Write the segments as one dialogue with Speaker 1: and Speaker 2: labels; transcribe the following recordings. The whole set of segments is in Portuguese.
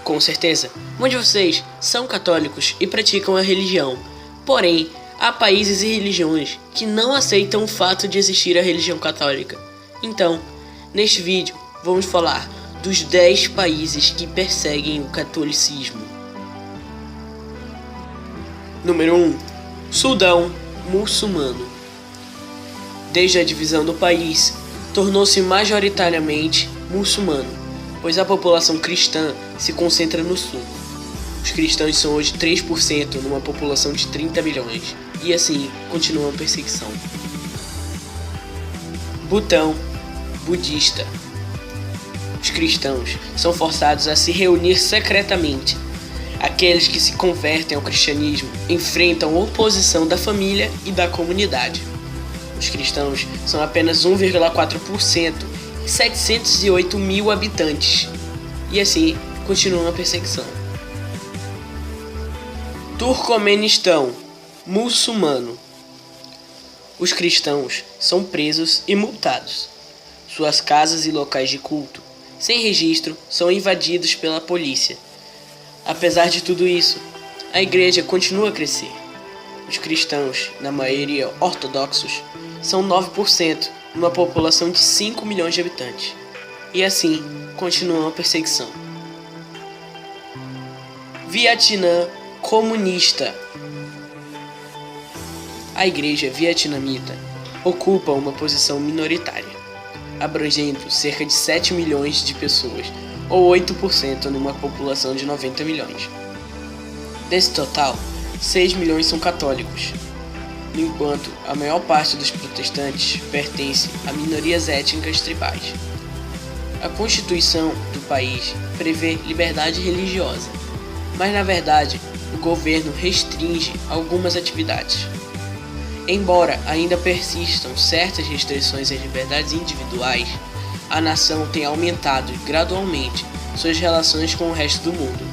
Speaker 1: Com certeza, muitos de vocês são católicos e praticam a religião. Porém, há países e religiões que não aceitam o fato de existir a religião católica. Então, neste vídeo, vamos falar dos 10 países que perseguem o catolicismo. Número 1. Sudão muçulmano. Desde a divisão do país, tornou-se majoritariamente muçulmano, pois a população cristã se concentra no sul. Os cristãos são hoje 3% numa população de 30 milhões, e assim continua a perseguição. Butão budista. Os cristãos são forçados a se reunir secretamente. Aqueles que se convertem ao cristianismo enfrentam oposição da família e da comunidade. Os cristãos são apenas 1,4% em 708 mil habitantes, e assim continua a perseguição. Turcomenistão muçulmano. Os cristãos são presos e multados. Suas casas e locais de culto, sem registro, são invadidos pela polícia. Apesar de tudo isso, a igreja continua a crescer. Os cristãos, na maioria ortodoxos, são 9% numa população de 5 milhões de habitantes. E assim continua a perseguição. Vietnã comunista. A igreja vietnamita ocupa uma posição minoritária, abrangendo cerca de 7 milhões de pessoas, ou 8% numa população de 90 milhões. Desse total, 6 milhões são católicos, enquanto a maior parte dos protestantes pertence a minorias étnicas tribais. A Constituição do país prevê liberdade religiosa, mas na verdade o governo restringe algumas atividades. Embora ainda persistam certas restrições às liberdades individuais, a nação tem aumentado gradualmente suas relações com o resto do mundo.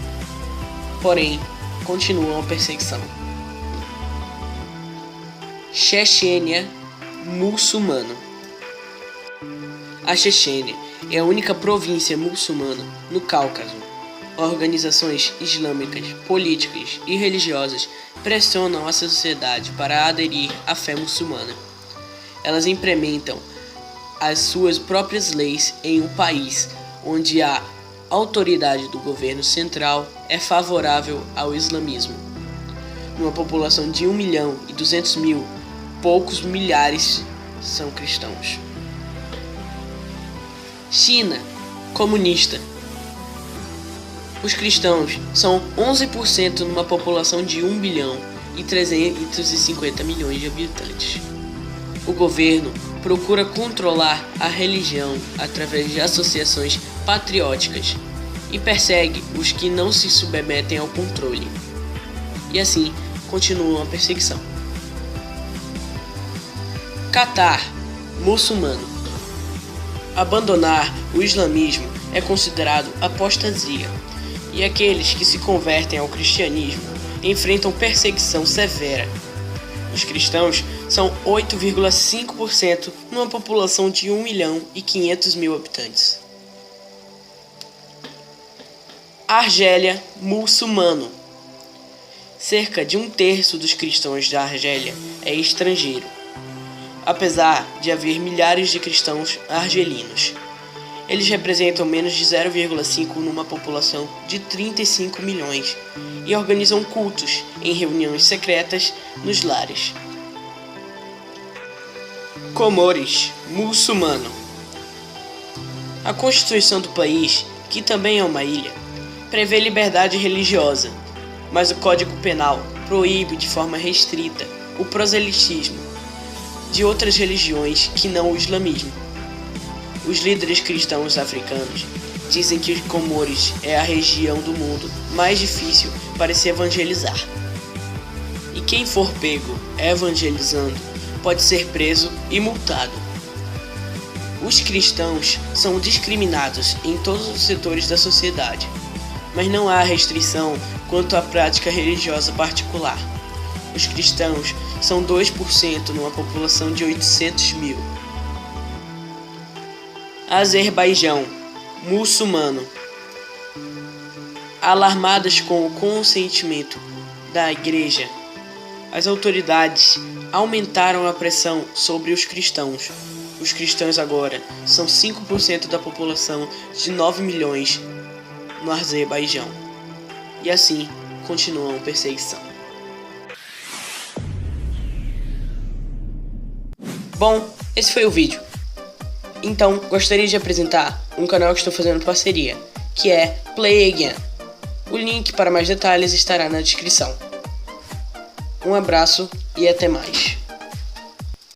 Speaker 1: Porém, continua a perseguição. Chechênia muçulmano. A Chechênia é a única província muçulmana no Cáucaso. Organizações islâmicas, políticas e religiosas pressionam a sociedade para aderir à fé muçulmana. Elas implementam as suas próprias leis em um país onde a autoridade do governo central é favorável ao islamismo. Numa população de 1.200.000, poucos milhares são cristãos. China comunista. Os cristãos são 11% numa população de 1.350 milhões de habitantes. O governo procura controlar a religião através de associações patrióticas e persegue os que não se submetem ao controle. E assim continua a perseguição. Catar muçulmano. Abandonar o islamismo é considerado apostasia, e aqueles que se convertem ao cristianismo enfrentam perseguição severa. Os cristãos são 8,5% numa população de 1.500.000 habitantes. Argélia muçulmano. Cerca de 1/3 dos cristãos da Argélia é estrangeiro, apesar de haver milhares de cristãos argelinos. Eles representam menos de 0,5% numa população de 35 milhões e organizam cultos em reuniões secretas nos lares. Comores muçulmano. A Constituição do país, que também é uma ilha, prevê liberdade religiosa, mas o Código Penal proíbe de forma restrita o proselitismo de outras religiões que não o islamismo. Os líderes cristãos africanos dizem que os Comores é a região do mundo mais difícil para se evangelizar. E quem for pego evangelizando pode ser preso e multado. Os cristãos são discriminados em todos os setores da sociedade, mas não há restrição quanto à prática religiosa particular. Os cristãos são 2% numa população de 800 mil. Azerbaijão muçulmano. Alarmadas com o consentimento da Igreja, as autoridades aumentaram a pressão sobre os cristãos. Os cristãos agora são 5% da população de 9 milhões no Azerbaijão. E assim continuam a perseguição. Bom, esse foi o vídeo. Então, gostaria de apresentar um canal que estou fazendo parceria, que é Play Again. O link para mais detalhes estará na descrição. Um abraço e até mais.